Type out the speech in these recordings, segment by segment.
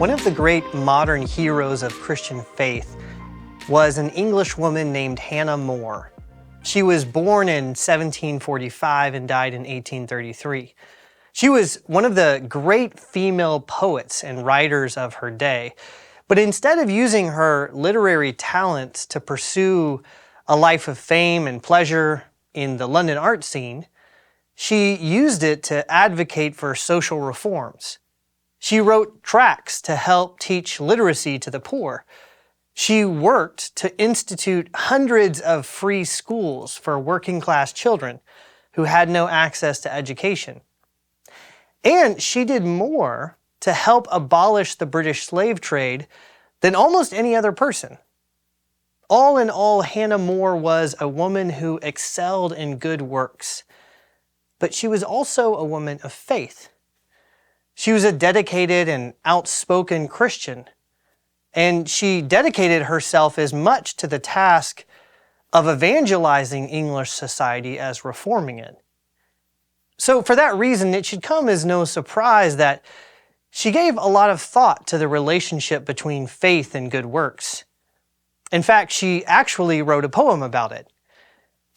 One of the great modern heroes of Christian faith was an English woman named Hannah More. She was born in 1745 and died in 1833. She was one of the great female poets and writers of her day, but instead of using her literary talents to pursue a life of fame and pleasure in the London art scene, she used it to advocate for social reforms. She wrote tracts to help teach literacy to the poor. She worked to institute hundreds of free schools for working class children who had no access to education. And she did more to help abolish the British slave trade than almost any other person. All in all, Hannah More was a woman who excelled in good works, but she was also a woman of faith. She was a dedicated and outspoken Christian, and she dedicated herself as much to the task of evangelizing English society as reforming it. So for that reason, it should come as no surprise that she gave a lot of thought to the relationship between faith and good works. In fact, she actually wrote a poem about it.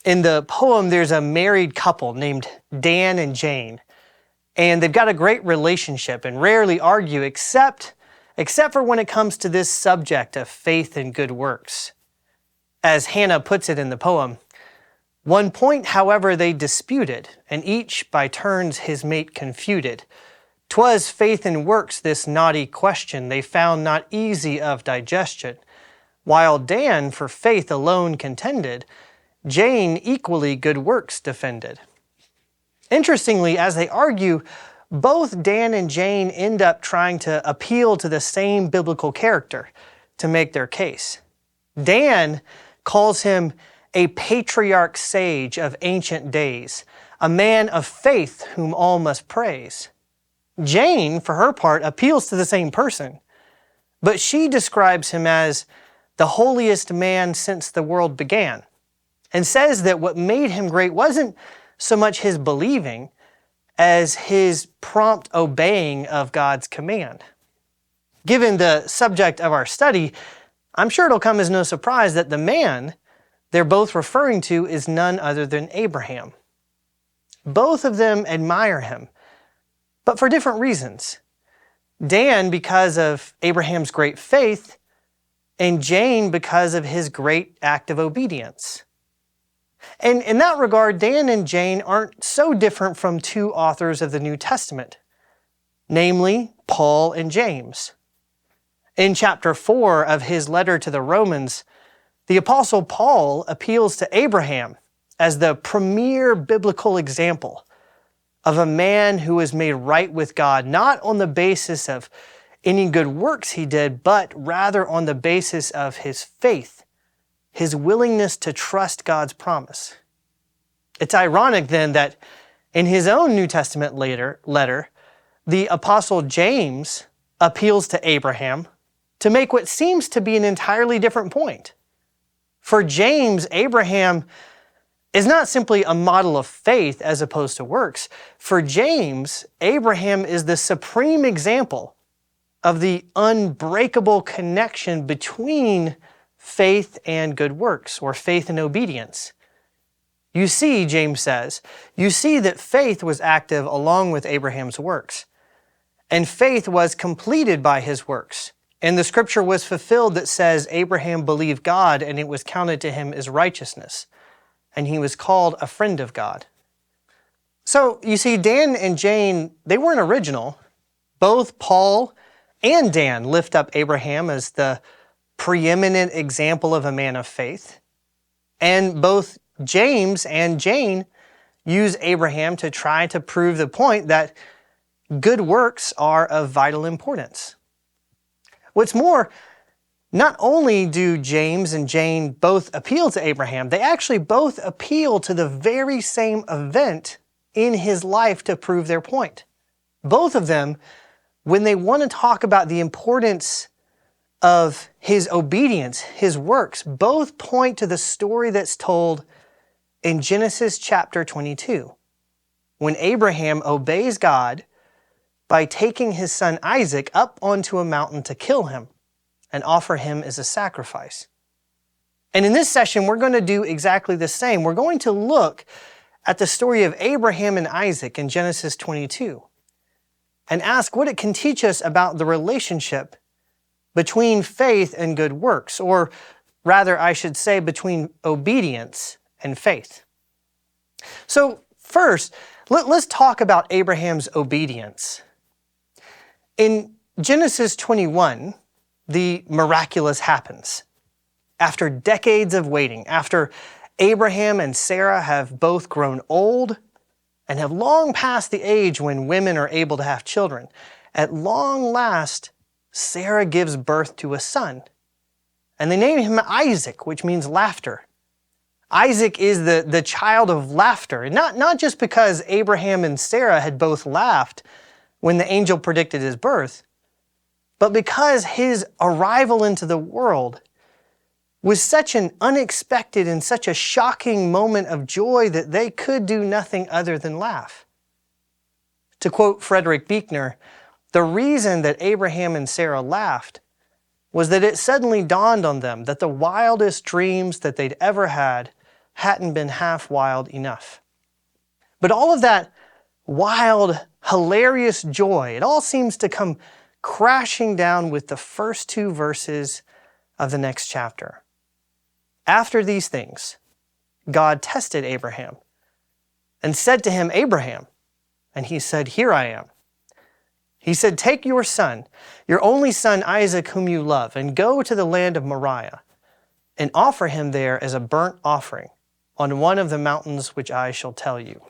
In the poem, there's a married couple named Dan and Jane, and they've got a great relationship and rarely argue except for when it comes to this subject of faith and good works. As Hannah puts it in the poem, "One point, however, they disputed, and each by turns his mate confuted. 'Twas faith and works, this knotty question, they found not easy of digestion. While Dan for faith alone contended, Jane equally good works defended." Interestingly, as they argue, both Dan and Jane end up trying to appeal to the same biblical character to make their case. Dan calls him a patriarch sage of ancient days, a man of faith whom all must praise. Jane, for her part, appeals to the same person, but she describes him as the holiest man since the world began, and says that what made him great wasn't so much his believing as his prompt obeying of God's command. Given the subject of our study, I'm sure it'll come as no surprise that the man they're both referring to is none other than Abraham. Both of them admire him, but for different reasons. Dan because of Abraham's great faith, and Jane because of his great act of obedience. And in that regard, Dan and Jane aren't so different from two authors of the New Testament, namely Paul and James. In chapter 4 of his letter to the Romans, the Apostle Paul appeals to Abraham as the premier biblical example of a man who was made right with God, not on the basis of any good works he did, but rather on the basis of his faith, his willingness to trust God's promise. It's ironic then that in his own New Testament letter, the Apostle James appeals to Abraham to make what seems to be an entirely different point. For James, Abraham is not simply a model of faith as opposed to works. For James, Abraham is the supreme example of the unbreakable connection between faith and good works, or faith and obedience. You see, James says, you see that faith was active along with Abraham's works, and faith was completed by his works. And the scripture was fulfilled that says, Abraham believed God, and it was counted to him as righteousness, and he was called a friend of God. So, you see, Dan and Jane, they weren't original. Both Paul and Dan lift up Abraham as the preeminent example of a man of faith. And both James and Jane use Abraham to try to prove the point that good works are of vital importance. What's more, not only do James and Jane both appeal to Abraham, they actually both appeal to the very same event in his life to prove their point. Both of them, when they want to talk about the importance of his obedience, his works, both point to the story that's told in Genesis chapter 22, when Abraham obeys God by taking his son Isaac up onto a mountain to kill him and offer him as a sacrifice. And in this session, we're going to do exactly the same. We're going to look at the story of Abraham and Isaac in Genesis 22 and ask what it can teach us about the relationship between faith and good works, or rather, I should say, between obedience and faith. So first, let's talk about Abraham's obedience. In Genesis 21, the miraculous happens. After decades of waiting, after Abraham and Sarah have both grown old and have long passed the age when women are able to have children, at long last, Sarah gives birth to a son. And they name him Isaac, which means laughter. Isaac is the child of laughter. And not just because Abraham and Sarah had both laughed when the angel predicted his birth, but because his arrival into the world was such an unexpected and such a shocking moment of joy that they could do nothing other than laugh. To quote Frederick Buechner, the reason that Abraham and Sarah laughed was that it suddenly dawned on them that the wildest dreams that they'd ever had hadn't been half wild enough. But all of that wild, hilarious joy, it all seems to come crashing down with the first two verses of the next chapter. After these things, God tested Abraham and said to him, Abraham, and he said, Here I am. He said, Take your son, your only son Isaac, whom you love, and go to the land of Moriah, and offer him there as a burnt offering on one of the mountains which I shall tell you.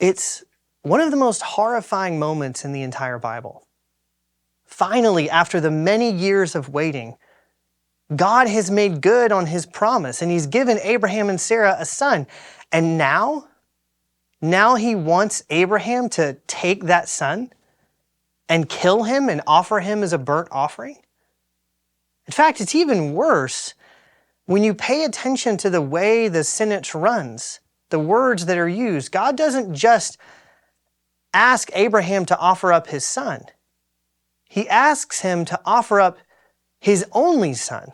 It's one of the most horrifying moments in the entire Bible. Finally, after the many years of waiting, God has made good on his promise, and he's given Abraham and Sarah a son. And now he wants Abraham to take that son and kill him and offer him as a burnt offering. In fact, it's even worse when you pay attention to the way the sentence runs, the words that are used. God doesn't just ask Abraham to offer up his son. He asks him to offer up his only son,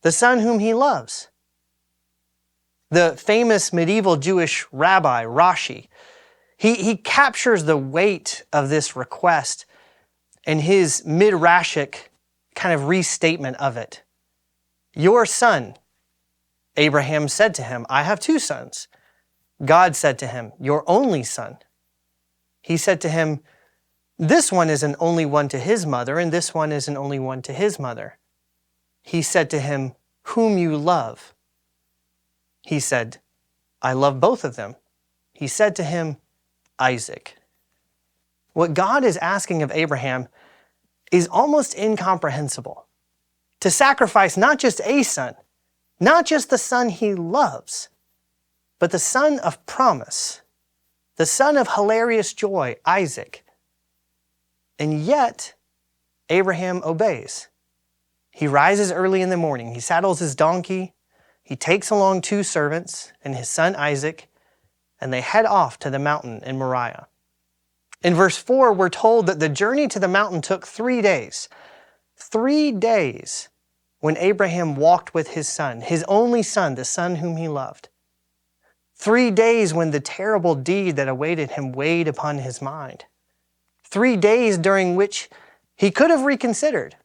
the son whom he loves. The famous medieval Jewish rabbi, Rashi, he captures the weight of this request in his midrashic kind of restatement of it. Your son, Abraham said to him, I have two sons. God said to him, your only son. He said to him, this one is an only one to his mother, and this one is an only one to his mother. He said to him, whom you love. He said, I love both of them. He said to him, Isaac. What God is asking of Abraham is almost incomprehensible. To sacrifice not just a son, not just the son he loves, but the son of promise, the son of hilarious joy, Isaac. And yet, Abraham obeys. He rises early in the morning. He saddles his donkey. He takes along two servants and his son Isaac, and they head off to the mountain in Moriah. In verse 4, we're told that the journey to the mountain took 3 days. 3 days when Abraham walked with his son, his only son, the son whom he loved. 3 days when the terrible deed that awaited him weighed upon his mind. 3 days during which he could have reconsidered.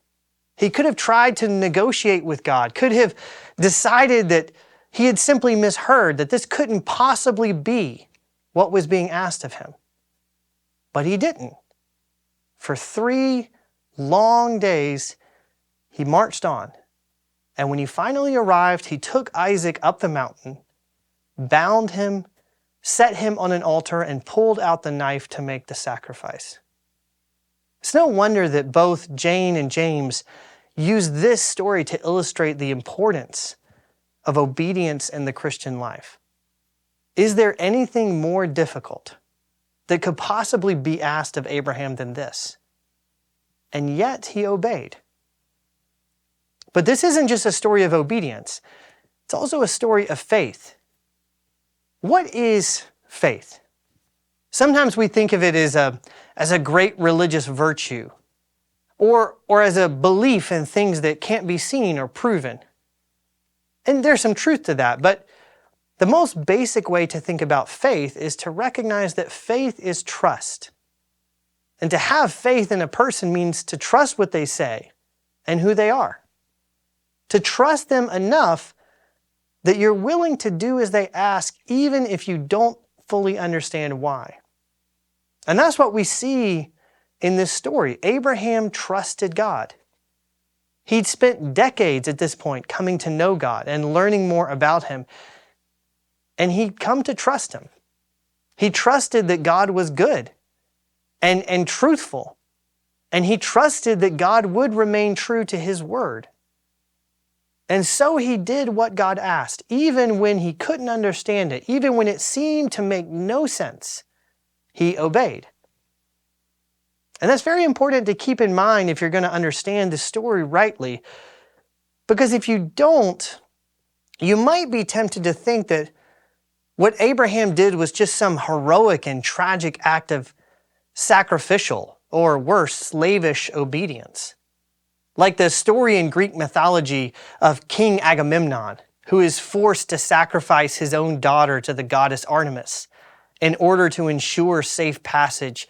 He could have tried to negotiate with God, could have decided that he had simply misheard, that this couldn't possibly be what was being asked of him. But he didn't. For 3 long days, he marched on. And when he finally arrived, he took Isaac up the mountain, bound him, set him on an altar, and pulled out the knife to make the sacrifice. It's no wonder that both Jane and James use this story to illustrate the importance of obedience in the Christian life. Is there anything more difficult that could possibly be asked of Abraham than this? And yet he obeyed. But this isn't just a story of obedience. It's also a story of faith. What is faith? Sometimes we think of it as a great religious virtue, or as a belief in things that can't be seen or proven. And there's some truth to that, but the most basic way to think about faith is to recognize that faith is trust. And to have faith in a person means to trust what they say and who they are. To trust them enough that you're willing to do as they ask, even if you don't fully understand why. And that's what we see in this story. Abraham trusted God. He'd spent decades at this point coming to know God and learning more about Him. And he'd come to trust Him. He trusted that God was good and truthful. And he trusted that God would remain true to His word. And so he did what God asked, even when he couldn't understand it, even when it seemed to make no sense. He obeyed. And that's very important to keep in mind if you're going to understand the story rightly. Because if you don't, you might be tempted to think that what Abraham did was just some heroic and tragic act of sacrificial, or worse, slavish obedience. Like the story in Greek mythology of King Agamemnon, who is forced to sacrifice his own daughter to the goddess Artemis in order to ensure safe passage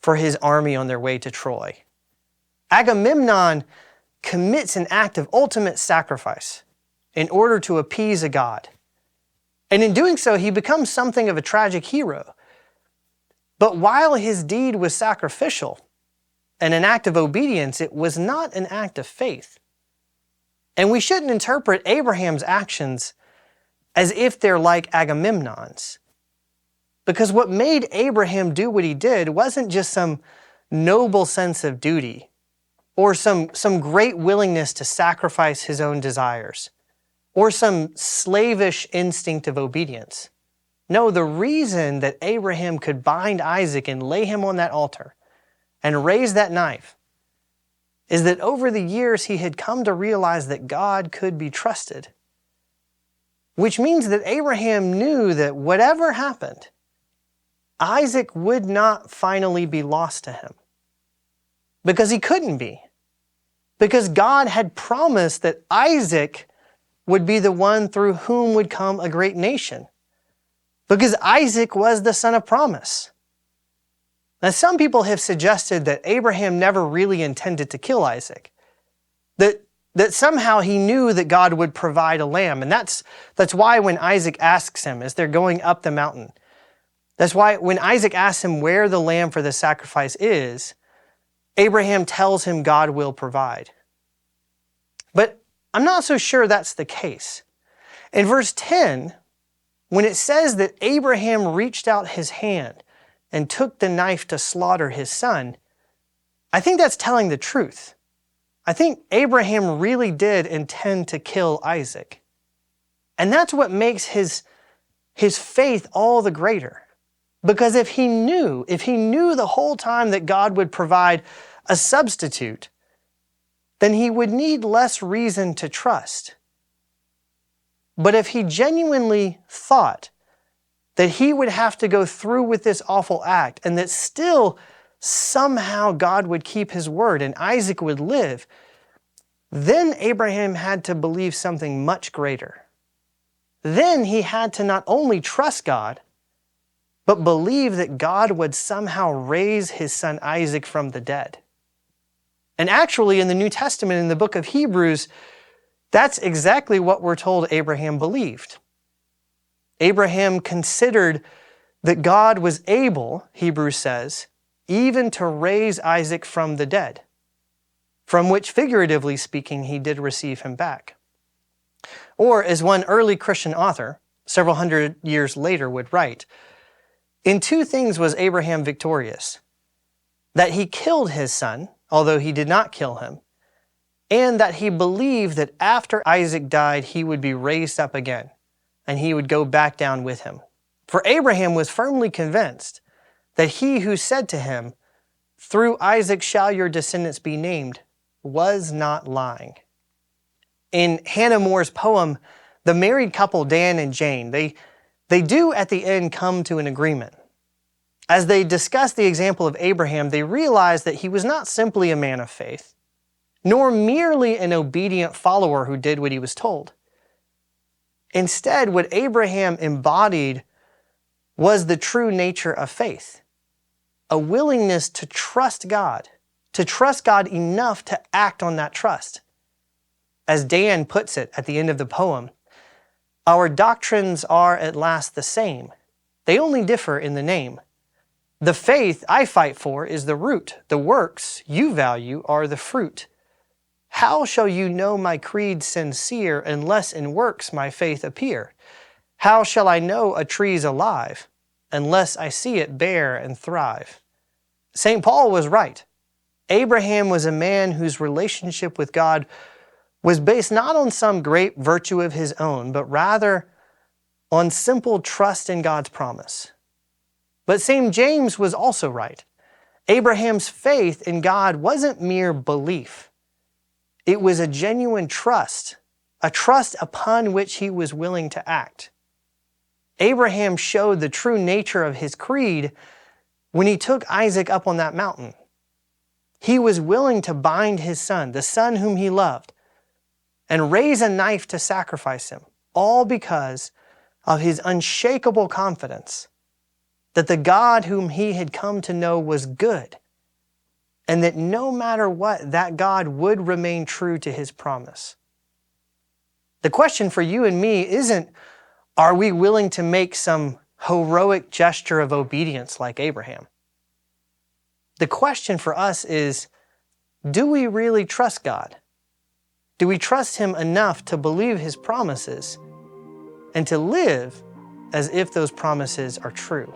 for his army on their way to Troy. Agamemnon commits an act of ultimate sacrifice in order to appease a god. And in doing so, he becomes something of a tragic hero. But while his deed was sacrificial and an act of obedience, it was not an act of faith. And we shouldn't interpret Abraham's actions as if they're like Agamemnon's. Because what made Abraham do what he did wasn't just some noble sense of duty or some great willingness to sacrifice his own desires or some slavish instinct of obedience. No, the reason that Abraham could bind Isaac and lay him on that altar and raise that knife is that over the years he had come to realize that God could be trusted. Which means that Abraham knew that whatever happened, Isaac would not finally be lost to him. Because he couldn't be. Because God had promised that Isaac would be the one through whom would come a great nation. Because Isaac was the son of promise. Now, some people have suggested that Abraham never really intended to kill Isaac. That somehow he knew that God would provide a lamb. And that's why when Isaac asks him as they're going up the mountain, that's why when Isaac asks him where the lamb for the sacrifice is, Abraham tells him God will provide. But I'm not so sure that's the case. In verse 10, when it says that Abraham reached out his hand and took the knife to slaughter his son, I think that's telling the truth. I think Abraham really did intend to kill Isaac. And that's what makes his faith all the greater. Because if he knew the whole time that God would provide a substitute, then he would need less reason to trust. But if he genuinely thought that he would have to go through with this awful act and that still somehow God would keep his word and Isaac would live, then Abraham had to believe something much greater. Then he had to not only trust God, but believe that God would somehow raise his son Isaac from the dead. And actually, in the New Testament, in the book of Hebrews, that's exactly what we're told Abraham believed. Abraham considered that God was able, Hebrews says, even to raise Isaac from the dead, from which, figuratively speaking, he did receive him back. Or, as one early Christian author, several hundred years later, would write, in two things was Abraham victorious: that he killed his son, although he did not kill him, and that he believed that after Isaac died, he would be raised up again, and he would go back down with him. For Abraham was firmly convinced that he who said to him, "Through Isaac shall your descendants be named," was not lying. In Hannah More's poem, the married couple Dan and Jane, they do at the end come to an agreement. As they discussed the example of Abraham, they realized that he was not simply a man of faith, nor merely an obedient follower who did what he was told. Instead, what Abraham embodied was the true nature of faith, a willingness to trust God enough to act on that trust. As Dan puts it at the end of the poem, our doctrines are at last the same. They only differ in the name. The faith I fight for is the root. The works you value are the fruit. How shall you know my creed sincere unless in works my faith appear? How shall I know a tree's alive unless I see it bear and thrive? St. Paul was right. Abraham was a man whose relationship with God was based not on some great virtue of his own, but rather on simple trust in God's promise. But St. James was also right. Abraham's faith in God wasn't mere belief. It was a genuine trust, a trust upon which he was willing to act. Abraham showed the true nature of his creed when he took Isaac up on that mountain. He was willing to bind his son, the son whom he loved, and raise a knife to sacrifice him, all because of his unshakable confidence that the God whom he had come to know was good, and that no matter what, that God would remain true to his promise. The question for you and me isn't, are we willing to make some heroic gesture of obedience like Abraham? The question for us is, do we really trust God? Do we trust him enough to believe his promises and to live as if those promises are true?